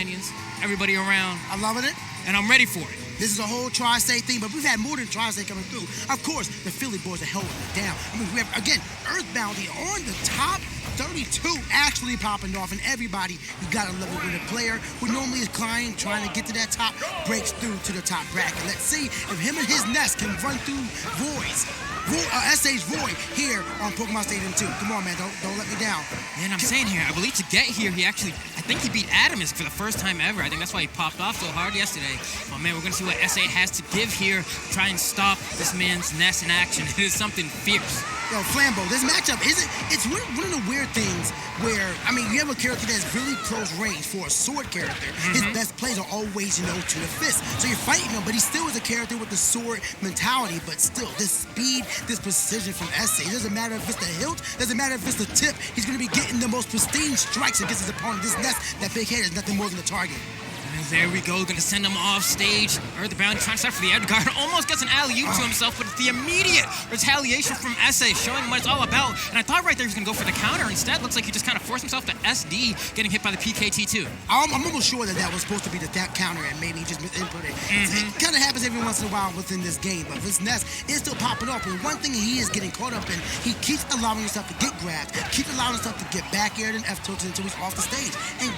companions, everybody around. I'm loving it. And I'm ready for it. This is a whole Tri-State thing, but we've had more than Tri-State coming through. Of course, the Philly boys are holding it down. I mean, we have, again, Earthboundy on the top, 32 actually popping off, and everybody, you gotta love it when a player who normally is trying to get to that top breaks through to the top bracket. Let's see if him and his Ness can run through SA's Void here on Pokemon Stadium 2. Come on, man, don't let me down. Man, I'm saying here, I believe to get here, I think he beat Adamus for the first time ever. I think that's why he popped off so hard yesterday. Oh man, we're gonna see what SA has to give here to try and stop this man's Ness in action. It is something fierce. Yo, Flambeau, this matchup it's one of the weird things where, I mean, you have a character that's really close range for a sword character. His best plays are always, to the fist. So you're fighting him, but he still is a character with the sword mentality, but still, this speed, this precision from SA. It doesn't matter if it's the hilt, doesn't matter if it's the tip, he's gonna be getting the most pristine strikes against his opponent. This Ness, that big head is nothing more than a target. And there we go, gonna send him off stage. Earthbound trying to start for the edge guard, almost gets an alley-oop to himself, but it's the immediate retaliation from SA, showing him what it's all about. And I thought right there he was gonna go for the counter. Instead, looks like he just kind of forced himself to SD, getting hit by the PKT2. I'm almost sure that was supposed to be that counter, and maybe he just misinputted it. It kind of happens every once in a while within this game, but this Ness is still popping up. And one thing he is getting caught up in, he keeps allowing himself to get grabbed, keeps allowing himself to get back aired and F-tilted until he's off the stage. And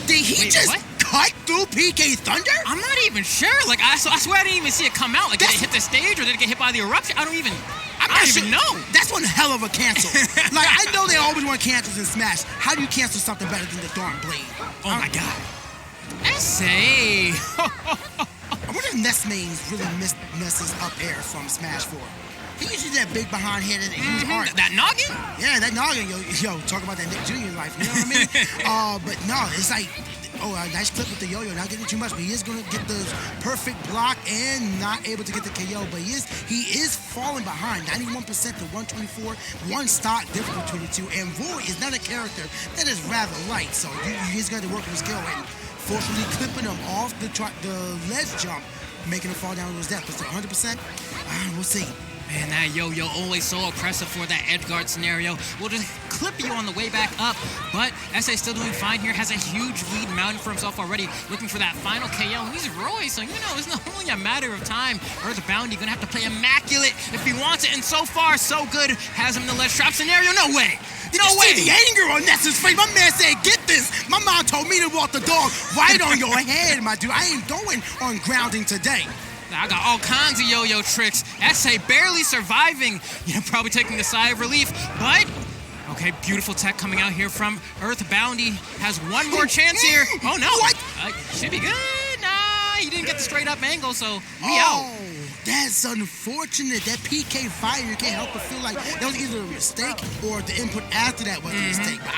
did he cut through PK Thunder? I'm not even sure. Like, I swear I didn't even see it come out. Like, did it hit the stage or did it get hit by the eruption? I don't even know. That's one hell of a cancel. Like, I know they always want cancels in Smash. How do you cancel something better than the Darn Blade? Oh my God. SA. I wonder if Ness mains really missed Ness's up air from Smash 4. He usually that big behind head and huge arc. That noggin? Yeah, that noggin. Yo, talk about that Nick Jr. life. You know what I mean? But no, it's like, a nice clip with the yo-yo. Not getting too much, but he is going to get the perfect block and not able to get the KO. But he is falling behind, 91% to 124. One stock difference between the two. And Void is not a character that is rather light, so he's going to work on his skill and fortunately clipping him off the ledge jump, making him fall down to his death. But 100%, we'll see. Man, that yo-yo always so oppressive for that edge guard scenario. We'll just clip you on the way back up, but SA still doing fine here, has a huge lead mounted for himself already, looking for that final KO. And he's Roy, so it's not only a matter of time. Earthboundy gonna have to play immaculate if he wants it, and so far, so good. Has him in the ledge trap scenario, no way. No way! See the anger on Ness's face. My man said, get this. My mom told me to walk the dog right on your head, my dude. I ain't going on grounding today. I got all kinds of yo-yo tricks. SA barely surviving. Probably taking the sigh of relief, but okay, beautiful tech coming out here from Earthboundy. Has one more chance here. Oh no! What? Should be good. Nah, he didn't get the straight up angle, so we out. That's unfortunate. That PK fire, you can't help but feel like that was either a mistake or the input after that was a mistake. But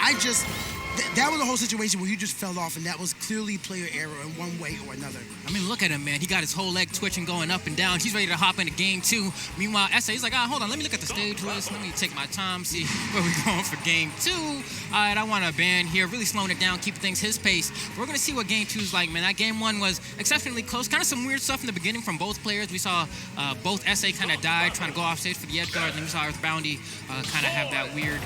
that was a whole situation where he just fell off, and that was clearly player error in one way or another. I mean, look at him, man. He got his whole leg twitching, going up and down. He's ready to hop into game 2. Meanwhile, SA, he's like, hold on, let me look at the stage list. Let me take my time, see where we're going for game 2. All right, I want a ban here, really slowing it down, keeping things his pace. We're going to see what game 2 is like, man. That game 1 was exceptionally close. Kind of some weird stuff in the beginning from both players. We saw both SA kind of die, trying to go off stage for the edge guard, and then we saw Earthboundy kind of have that weird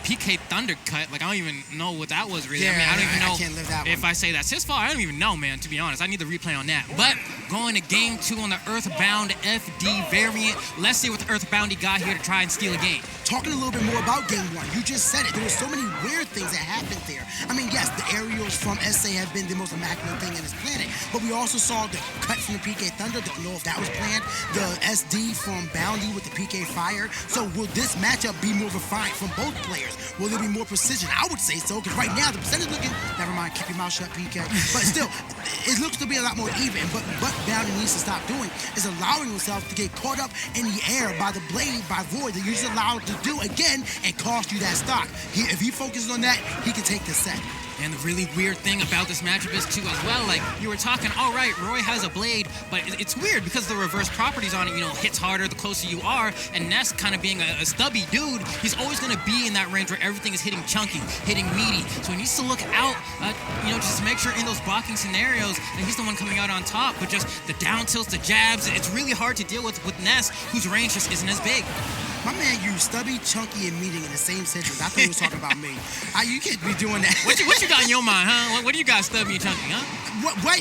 PK Thunder cut. Like, I don't even know what that was really. Yeah, I don't even know I can't live that if one. I say that's his fault. I don't even know, man, to be honest. I need the replay on that. But going to game 2 on the Earthbound FD variant. Let's see what the Earthboundy got here to try and steal a game. Talking a little bit more about game 1, you just said it. There were so many weird things that happened there. I mean, yes, the aerials from SA have been the most immaculate thing in this planet, but we also saw the cut from the PK Thunder. Don't know if that was planned. The SD from Boundy with the PK Fire. So will this matchup be more refined from both players? Will there be more precision? I would say so, because right now the percentage looking, never mind, keep your mouth shut, PK. But still, it looks to be a lot more even. But what Boundy needs to stop doing is allowing himself to get caught up in the air by the blade, by Void, that you're just allowed to do again and cost you that stock. If he focuses on that, he can take the set. And the really weird thing about this matchup is, too, as well, like, you were talking, all right, Roy has a blade, but it's weird because the reverse properties on it, hits harder the closer you are, and Ness kind of being a stubby dude, he's always going to be in that range where everything is hitting chunky, hitting meaty, so he needs to look out, just to make sure in those blocking scenarios that he's the one coming out on top, but just the down tilts, the jabs, it's really hard to deal with Ness, whose range just isn't as big. My man used stubby, chunky, and meeting in the same sentence. I thought he was talking about me. You can't be doing that. What you got in your mind, huh? What do you got, stubby and chunky, huh? What?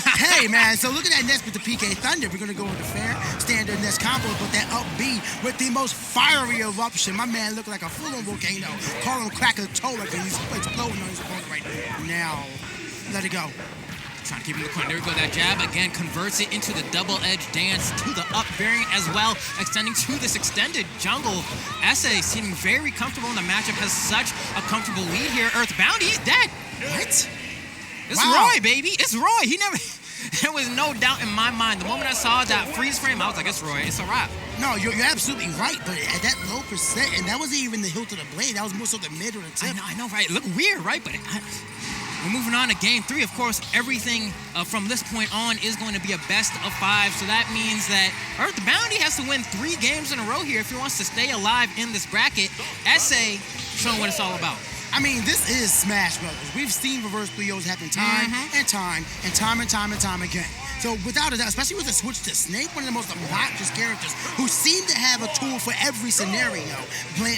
Hey, man. So looking at Ness with the PK Thunder, we're going to go with the fair standard Ness combo, but that up B with the most fiery eruption. My man looking like a full-on volcano. Call him Krakatoa because he's exploding on his opponent right now. Let it go. Trying to keep him in the corner. There we go. That jab again converts it into the double-edged dance to the up variant as well, extending to this extended jungle. SA seeming very comfortable in the matchup, has such a comfortable lead here. Earthboundy, he's dead. What? It's Roy, baby. It's Roy. He never. There was no doubt in my mind. The moment I saw that freeze frame, I was like, it's Roy. It's a wrap. No, you're absolutely right, but at that low percent, and that wasn't even the hilt of the blade. That was more so the mid or the tip. I know, right? Look weird, right? But we're moving on to game 3. Of course, everything from this point on is going to be a best of 5. So that means that Earthboundy has to win 3 games in a row here if he wants to stay alive in this bracket. SA showing what it's all about. I mean, this is Smash Brothers. We've seen reverse 3-0s happen time and time again. So without a doubt, especially with the switch to Snake, one of the most obnoxious characters who seem to have a tool for every scenario,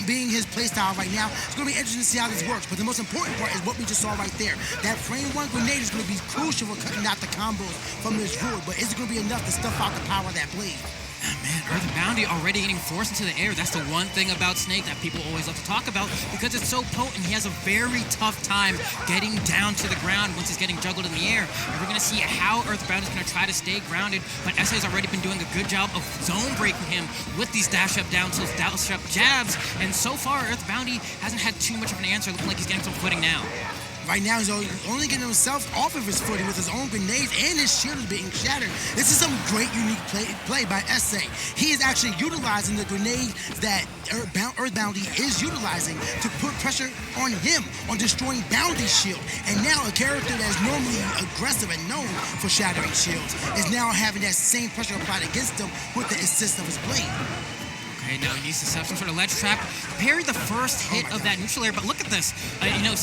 being his playstyle right now, it's going to be interesting to see how this works. But the most important part is what we just saw right there. That frame 1 grenade is going to be crucial for cutting out the combos from this rule, but is it going to be enough to stuff out the power of that blade? Oh, man, Earthboundy already getting forced into the air. That's the one thing about Snake that people always love to talk about because it's so potent. He has a very tough time getting down to the ground once he's getting juggled in the air. And we're going to see how Earthboundy is going to try to stay grounded, but SA has already been doing a good job of zone breaking him with these dash-up down tilts, dash-up jabs, and so far Earthboundy hasn't had too much of an answer, looking like he's getting some footing now. Right now, he's only getting himself off of his footing with his own grenades, and his shield is being shattered. This is some great, unique play by SA. He is actually utilizing the grenade that Earthboundy is utilizing to put pressure on him, on destroying Boundy's shield. And now a character that's normally aggressive and known for shattering shields is now having that same pressure applied against him with the assist of his blade. Okay, now he needs to set some sort of ledge trap. Parry the first hit of that neutral air, but look at this.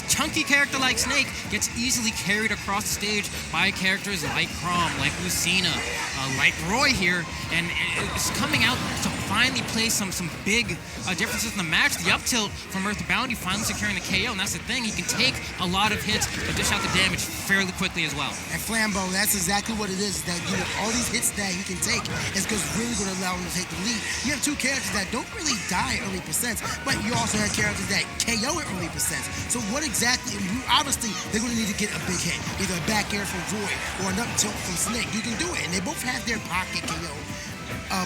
Chunky character like Snake gets easily carried across the stage by characters like Chrom, like Lucina, like Roy here, and it's coming out to finally play some big differences in the match. The up tilt from Earthboundy finally securing the KO, and that's the thing. He can take a lot of hits, but dish out the damage fairly quickly as well. And Flambeau, that's exactly what it is. That all these hits that he can take is because really going to allow him to take the lead. You have 2 characters that don't really die early percents, but you also have characters that KO at early percents. So what exactly? Obviously, they're going to need to get a big hit, either a back air from Void or an up tilt from Snake. You can do it, and they both have their pocket KO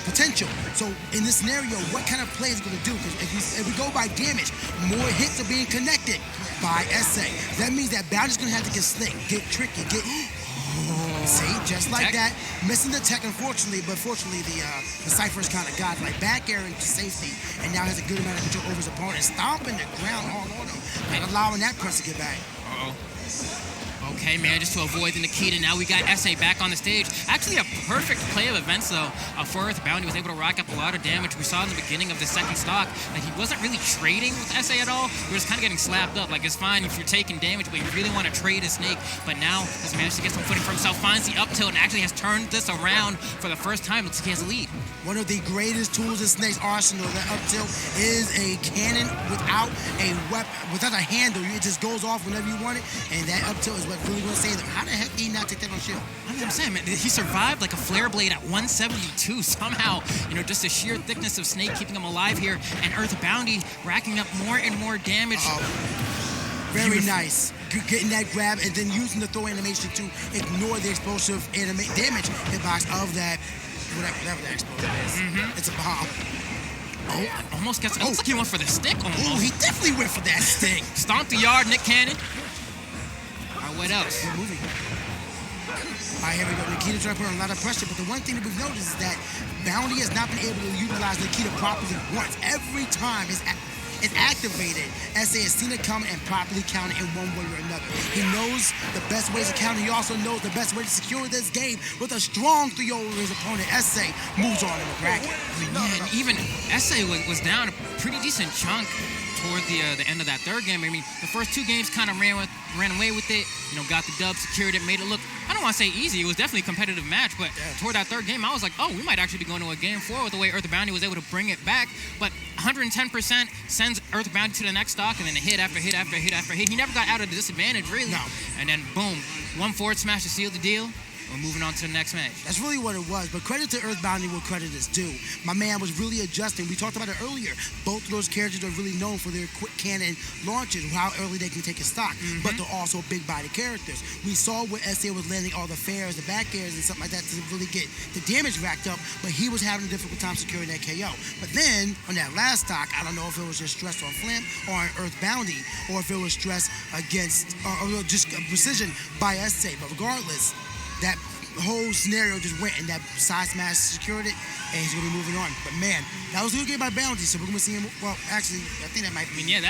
potential. So in this scenario, what kind of play is it going to do? Because if we go by damage, more hits are being connected by SA. That means that Bounty's going to have to get slick, get tricky, get... See, just like that, missing the tech, unfortunately, but fortunately the Cypher's kind of got like back air into safety, and now has a good amount of control over his opponent, stomping the ground all on him, and allowing that press to get back. Okay, man, just to avoid the Nikita. Now we got SA back on the stage. Actually, a perfect play of events, though, for Earthboundy. Was able to rack up a lot of damage. We saw in the beginning of the second stock that he wasn't really trading with SA at all. He was kind of getting slapped up. Like, it's fine if you're taking damage, but you really want to trade a Snake. But now he's managed to get some footing for himself, finds the up tilt, and actually has turned this around for the first time. Looks like he has a lead. One of the greatest tools in Snake's arsenal, that up tilt, is a cannon without a weapon, without a handle. It just goes off whenever you want it, and that up tilt is what really going to save them. How the heck did he not take that on shield? I know what I'm saying, man. He survived like a flare blade at 172 somehow. Just the sheer thickness of Snake keeping him alive here, and Earthboundy racking up more and more damage. Very nice. Getting that grab and then using the throw animation to ignore the explosive damage hitbox of that, whatever that explosion is. It's a bomb. Oh, almost gets it. Looks like he went for the stick almost. Oh, he definitely went for that stick. Stomp the yard, Nick Cannon. All right, what else? Good movie. All right, here we go. Nikita trying to put on a lot of pressure, but the one thing that we've noticed is that Bounty has not been able to utilize Nikita properly once. Every time it's activated, SA has seen it come and properly count it in one way or another. He knows the best ways to counter. He also knows the best way to secure this game with a strong 3-0 over his opponent. SA moves on in the bracket. Yeah, and even SA was down a pretty decent chunk toward the end of that third game. I mean, the first two games kind of ran away with it. You know, got the dub, secured it, made it look, I don't want to say easy. It was definitely a competitive match, but toward that third game, I was like, oh, we might actually be going to a game 4 with the way Earthboundy was able to bring it back. But 110% sends Earthboundy to the next stock, and then a hit after hit after hit after hit. He never got out of the disadvantage, really. No. And then, boom, one forward smash to seal the deal. We're moving on to the next match. That's really what it was, but credit to Earthboundy where credit is due. My man was really adjusting. We talked about it earlier. Both of those characters are really known for their quick cannon launches, how early they can take a stock, but they're also big body characters. We saw where SA was landing all the fairs, the back airs, and something like that to really get the damage racked up, but he was having a difficult time securing that KO. But then, on that last stock, I don't know if it was just stress on Flamp or on Earthboundy, or if it was stress against, or just precision by SA, but regardless, that whole scenario just went and that side smash secured it, and he's going to be moving on. But man, that was a good game by Bounty, so we're going to see him. Well, actually, I think that might be. I mean, yeah,